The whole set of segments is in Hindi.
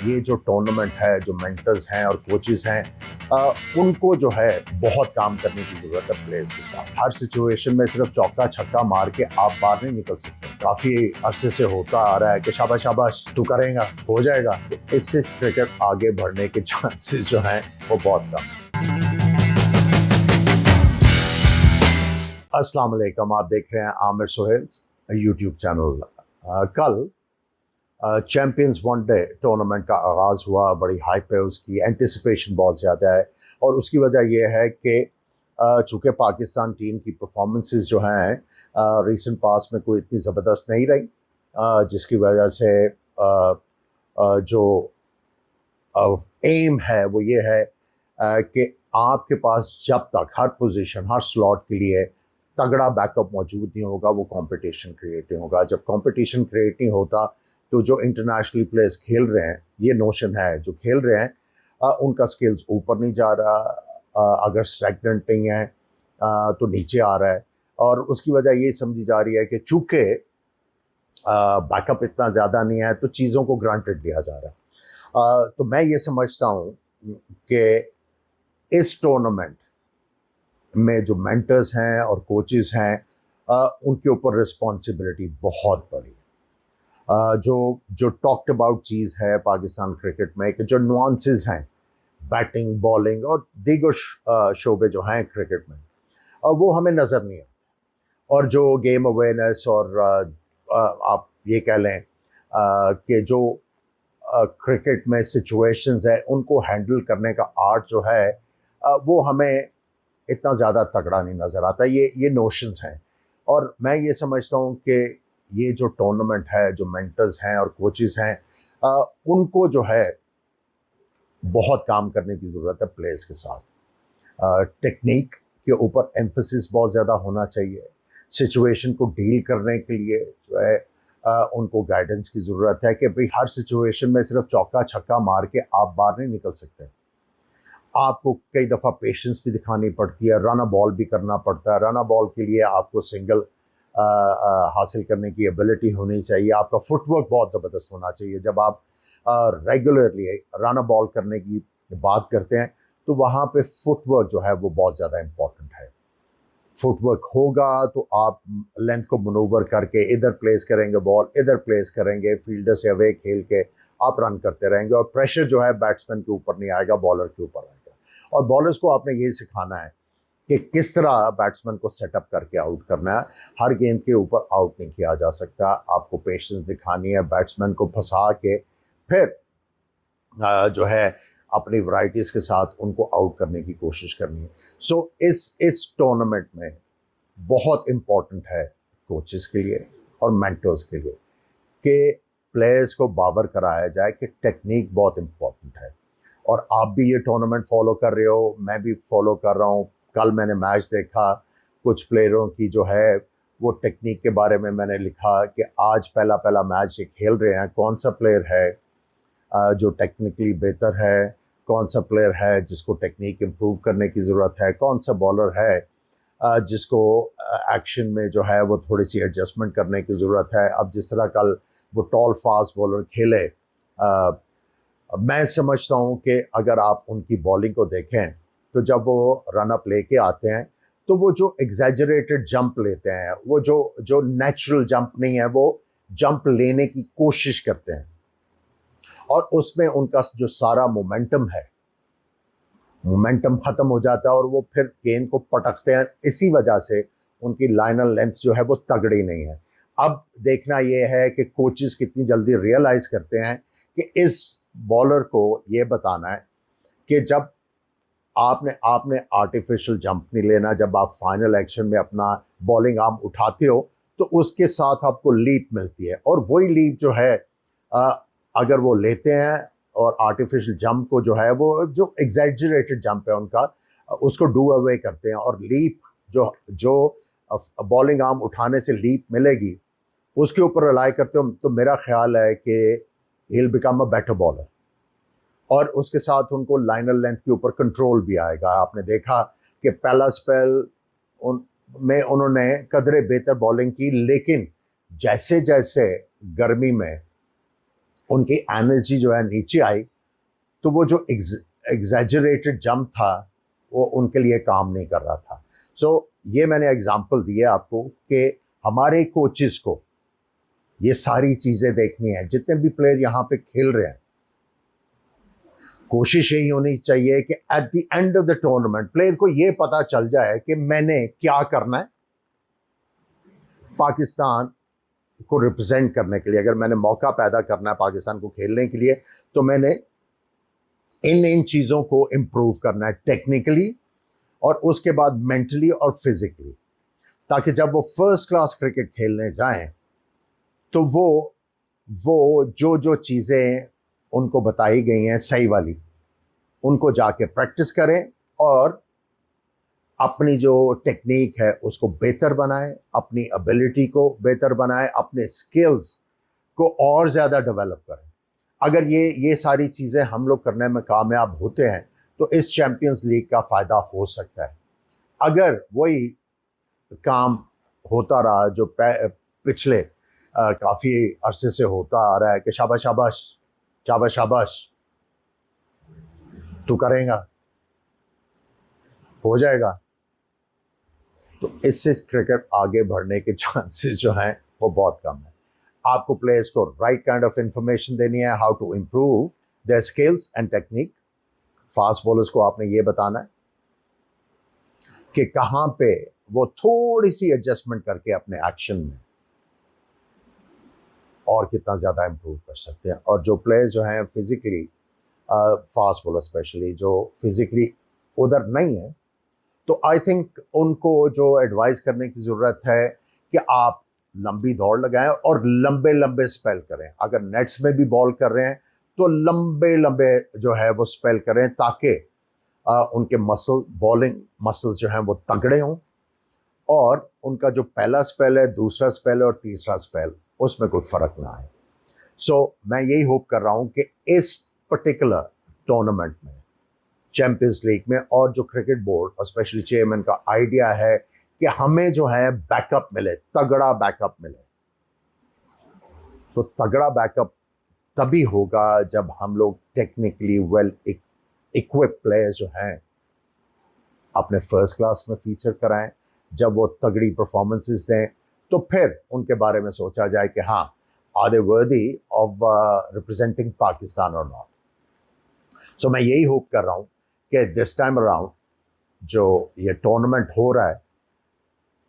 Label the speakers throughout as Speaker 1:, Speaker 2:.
Speaker 1: ये जो टूर्नामेंट है, जो मेंटर्स हैं और कोचेस हैं, उनको जो है बहुत काम करने की ज़रूरत है प्लेयर्स के साथ। हर सिचुएशन में सिर्फ चौका छक्का मार के आप बाहर नहीं निकल सकते। काफ़ी अरसे से होता आ रहा है कि शाबाश शाबाश तू करेगा, हो जाएगा। तो इससे क्रिकेट आगे बढ़ने के चांसेस जो हैं वो बहुत कम। अस्सलाम वालेकुम, आप देख रहे हैं आमिर सोहेल्स यूट्यूब चैनल। कल चैम्पियंस वनडे टूर्नामेंट का आगाज़ हुआ। बड़ी हाइप है, उसकी एंटिसिपेशन बहुत ज़्यादा है और उसकी वजह यह है कि चूँकि पाकिस्तान टीम की परफॉर्मेंसेस जो हैं रीसेंट पास में कोई इतनी ज़बरदस्त नहीं रही, जिसकी वजह से जो एम है वो ये है कि आपके पास जब तक हर पोजीशन, हर स्लॉट के लिए तगड़ा बैकअप मौजूद नहीं होगा, वो कंपटीशन क्रिएट नहीं होगा। जब कंपटीशन क्रिएट नहीं होता तो जो इंटरनेशनल प्लेयर्स खेल रहे हैं, ये नोशन है, जो खेल रहे हैं उनका स्किल्स ऊपर नहीं जा रहा, अगर स्टैग्नेंट नहीं है तो नीचे आ रहा है। और उसकी वजह ये समझी जा रही है कि चूँकि बैकअप इतना ज़्यादा नहीं है तो चीज़ों को ग्रांटेड लिया जा रहा है। तो मैं ये समझता हूँ कि इस टूर्नामेंट में जो मेंटर्स हैं और कोचेस हैं, उनके ऊपर रिस्पॉन्सिबिलिटी बहुत बड़ी है। जो जो टॉक्ड अबाउट चीज़ है पाकिस्तान क्रिकेट में कि जो नुआंसेस हैं बैटिंग, बॉलिंग और दीगर शोबे जो हैं क्रिकेट में, वो हमें नज़र नहीं आते। और जो गेम अवेयरनेस और आप ये कह लें कि जो क्रिकेट में सिचुएशंस है उनको हैंडल करने का आर्ट जो है वो हमें इतना ज़्यादा तगड़ा नहीं नज़र आता। ये नोशंस हैं और मैं ये समझता हूँ कि ये जो टूर्नामेंट है, जो मेंटर्स हैं और कोचेस हैं, उनको जो है बहुत काम करने की ज़रूरत है प्लेयर्स के साथ। टेक्निक के ऊपर एम्फेसिस बहुत ज़्यादा होना चाहिए। सिचुएशन को डील करने के लिए जो है उनको गाइडेंस की ज़रूरत है कि भाई हर सिचुएशन में सिर्फ चौका छक्का मार के आप बाहर नहीं निकल सकते। आपको कई दफ़ा पेशेंस भी दिखानी पड़ती है, रन अ बॉल भी करना पड़ता है। रन अ बॉल के लिए आपको सिंगल हासिल करने की एबिलिटी होनी चाहिए। आपका फुटवर्क बहुत ज़बरदस्त होना चाहिए। जब आप रेगुलरली रन अ बॉल करने की बात करते हैं तो वहाँ पे फुटवर्क जो है वो बहुत ज़्यादा इम्पॉर्टेंट है। फुटवर्क होगा तो आप लेंथ को मनूवर करके इधर प्लेस करेंगे, बॉल इधर प्लेस करेंगे, फील्डर से अवे खेल के आप रन करते रहेंगे और प्रेशर जो है बैट्समैन के ऊपर नहीं आएगा, बॉलर के ऊपर आएगा। और बॉलर्स को आपने ये सिखाना है कि किस तरह बैट्समैन को सेटअप करके आउट करना है। हर गेंद के ऊपर आउट नहीं किया जा सकता। आपको पेशेंस दिखानी है, बैट्समैन को फंसा के फिर जो है अपनी वैराइटीज़ के साथ उनको आउट करने की कोशिश करनी है। सो इस टूर्नामेंट में बहुत इम्पॉर्टेंट है कोचेस के लिए और मेंटर्स के लिए कि प्लेयर्स को बावर कराया जाए कि टेक्निक बहुत इम्पॉर्टेंट है। और आप भी ये टूर्नामेंट फॉलो कर रहे हो, मैं भी फॉलो कर रहा हूँ। कल मैंने मैच देखा, कुछ प्लेयरों की जो है वो टेक्निक के बारे में मैंने लिखा कि आज पहला मैच ये खेल रहे हैं, कौन सा प्लेयर है जो टेक्निकली बेहतर है, कौन सा प्लेयर है जिसको टेक्निक इम्प्रूव करने की ज़रूरत है, कौन सा बॉलर है जिसको एक्शन में जो है वो थोड़ी सी एडजस्टमेंट करने की ज़रूरत है। अब जिस तरह कल वो टॉल फास्ट बॉलर खेले, मैं समझता हूँ कि अगर आप उनकी बॉलिंग को देखें तो जब वो रन अप लेके आते हैं तो वो जो एग्जैजरेटेड जंप लेते हैं, वो जो नेचुरल जंप नहीं है, वो जंप लेने की कोशिश करते हैं और उसमें उनका जो सारा मोमेंटम है, मोमेंटम ख़त्म हो जाता है और वो फिर गेंद को पटकते हैं। इसी वजह से उनकी लाइनर लेंथ जो है वो तगड़ी नहीं है। अब देखना ये है कि कोचेस कितनी जल्दी रियलाइज़ करते हैं कि इस बॉलर को ये बताना है कि जब आपने आर्टिफिशियल जंप नहीं लेना। जब आप फाइनल एक्शन में अपना बॉलिंग आर्म उठाते हो तो उसके साथ आपको लीप मिलती है और वही लीप जो है अगर वो लेते हैं और आर्टिफिशियल जंप को जो है वो जो एग्जैजरेटेड जंप है उनका, उसको डू अवे करते हैं और लीप जो जो बॉलिंग आर्म उठाने से लीप मिलेगी उसके ऊपर रिलाई करते हो, तो मेरा ख्याल है कि he will become a better bowler और उसके साथ उनको लाइनर लेंथ के ऊपर कंट्रोल भी आएगा। आपने देखा कि पहला स्पेल में उन्होंने कदरे बेहतर बॉलिंग की, लेकिन जैसे जैसे गर्मी में उनकी एनर्जी जो है नीचे आई, तो वो जो एग्जैजरेटेड जंप था वो उनके लिए काम नहीं कर रहा था। सो ये मैंने एग्जांपल दिया आपको कि हमारे कोचेस को ये सारी चीज़ें देखनी है। जितने भी प्लेयर यहाँ पे खेल रहे हैं, कोशिश यही होनी चाहिए कि at the end of the tournament player को ये पता चल जाए कि मैंने क्या करना है पाकिस्तान को रिप्रेजेंट करने के लिए। अगर मैंने मौका पैदा करना है पाकिस्तान को खेलने के लिए, तो मैंने इन चीज़ों को इम्प्रूव करना है टेक्निकली और उसके बाद मेंटली और फिजिकली, ताकि जब वो फर्स्ट क्लास क्रिकेट खेलने जाएं तो वो जो चीज़ें उनको बताई गई हैं सही वाली, उनको जाके प्रैक्टिस करें और अपनी जो टेक्निक है उसको बेहतर बनाएं, अपनी एबिलिटी को बेहतर बनाएं, अपने स्किल्स को और ज़्यादा डेवलप करें। अगर ये सारी चीज़ें हम लोग करने में कामयाब होते हैं तो इस चैम्पियंस लीग का फ़ायदा हो सकता है। अगर वही काम होता रहा जो पिछले काफ़ी अरसे से होता आ रहा है कि शाबाश शाबाश शाबाश शाबाश तू करेगा, हो जाएगा, तो इससे क्रिकेट आगे बढ़ने के चांसेस जो हैं वो बहुत कम है। आपको प्लेयर्स को राइट काइंड ऑफ इंफॉर्मेशन देनी है, how to improve their skills and technique. Fast bowlers को आपने ये बताना है कि कहाँ पे वो थोड़ी सी एडजस्टमेंट करके अपने एक्शन में और कितना ज़्यादा इम्प्रूव कर सकते हैं। और जो प्लेयर्स जो हैं फिजिकली फास्ट बॉलर स्पेशली जो फिजिकली उधर नहीं है, तो आई थिंक उनको जो एडवाइस करने की ज़रूरत है कि आप लंबी दौड़ लगाएं और लंबे लंबे स्पेल करें। अगर नेट्स में भी बॉल कर रहे हैं तो लंबे लंबे जो है वो स्पेल करें, ताकि उनके बॉलिंग मसल्स जो हैं वो तगड़े हों और उनका जो पहला स्पेल है, दूसरा स्पेल है और तीसरा स्पेल, उसमें कोई फ़र्क ना आए। सो मैं यही होप कर रहा हूँ कि इस पर्टिकुलर टूर्नामेंट में, चैंपियंस लीग में, और जो क्रिकेट बोर्ड और स्पेशली चेयरमैन का आइडिया है कि हमें जो है बैकअप मिले, तगड़ा बैकअप मिले। तो तगड़ा बैकअप तभी होगा जब हम लोग टेक्निकली वेल इक्विप्ड प्लेयर्स जो हैं अपने फर्स्ट क्लास में फीचर कराएं। जब वो तगड़ी परफॉर्मेंसेस दें तो फिर उनके बारे में सोचा जाए कि हाँ, are they worthy of representing Pakistan और नॉट। सो मैं यही होप कर रहा हूँ कि दिस टाइम अराउंड जो ये टूर्नामेंट हो रहा है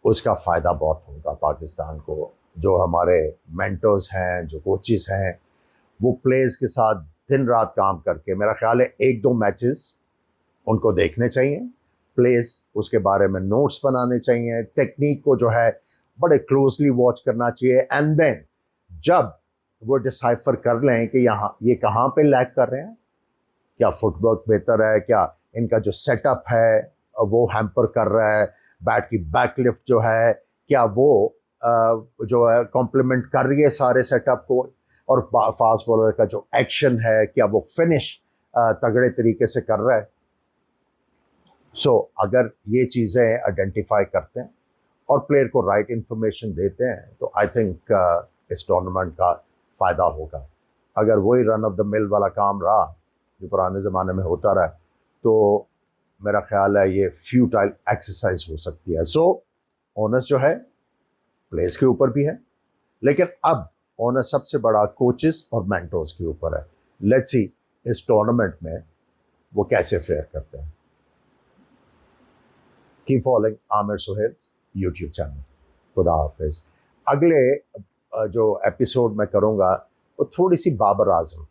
Speaker 1: उसका फ़ायदा बहुत होगा पाकिस्तान को। जो हमारे मेंटर्स हैं, जो कोचेस हैं, वो प्लेयर्स के साथ दिन रात काम करके, मेरा ख्याल है 1-2 मैचेस उनको देखने चाहिए, प्लेयर्स उसके बारे में नोट्स बनाने चाहिए, टेक्निक को जो है बड़े क्लोजली वॉच करना चाहिए। एंड देन जब वो डिसाइफर कर लें कि यहाँ ये कहाँ पे लैग कर रहे हैं, क्या फुटवर्क बेहतर है, क्या इनका जो सेटअप है वो हैम्पर कर रहा है, बैट की बैकलिफ्ट जो है क्या वो जो है कॉम्प्लीमेंट कर रही है सारे सेटअप को, और फास्ट बॉलर का जो एक्शन है क्या वो फिनिश तगड़े तरीके से कर रहा है। सो अगर ये चीज़ें आइडेंटिफाई करते हैं और प्लेयर को राइट इन्फॉर्मेशन देते हैं तो आई थिंक इस टूर्नामेंट का फ़ायदा होगा। अगर वही रन ऑफ द मिल वाला काम रहा जो पुराने ज़माने में होता रहा तो मेरा ख्याल है ये फ्यूटाइल एक्सरसाइज हो सकती है। सो ओनस जो है प्लेयर्स के ऊपर भी है, लेकिन अब ओनस सबसे बड़ा कोचेस और मेंटर्स के ऊपर है। लेट्स सी इस टूर्नामेंट में वो कैसे फेयर करते हैं। Keep following Aamir Suhail's YouTube channel. खुदा हाफिज। अगले जो एपिसोड मैं करूँगा वो थोड़ी सी बाबर आजम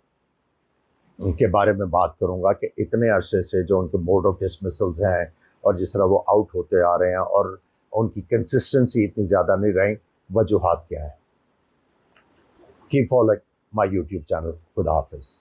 Speaker 1: उनके बारे में बात करूँगा कि इतने अरसे से जो उनके मोड ऑफ डिसमिसल्स हैं और जिस तरह वो आउट होते आ रहे हैं और उनकी कंसिस्टेंसी इतनी ज़्यादा नहीं रही, वजूहात क्या है। Keep following my YouTube channel. खुदा हाफिज।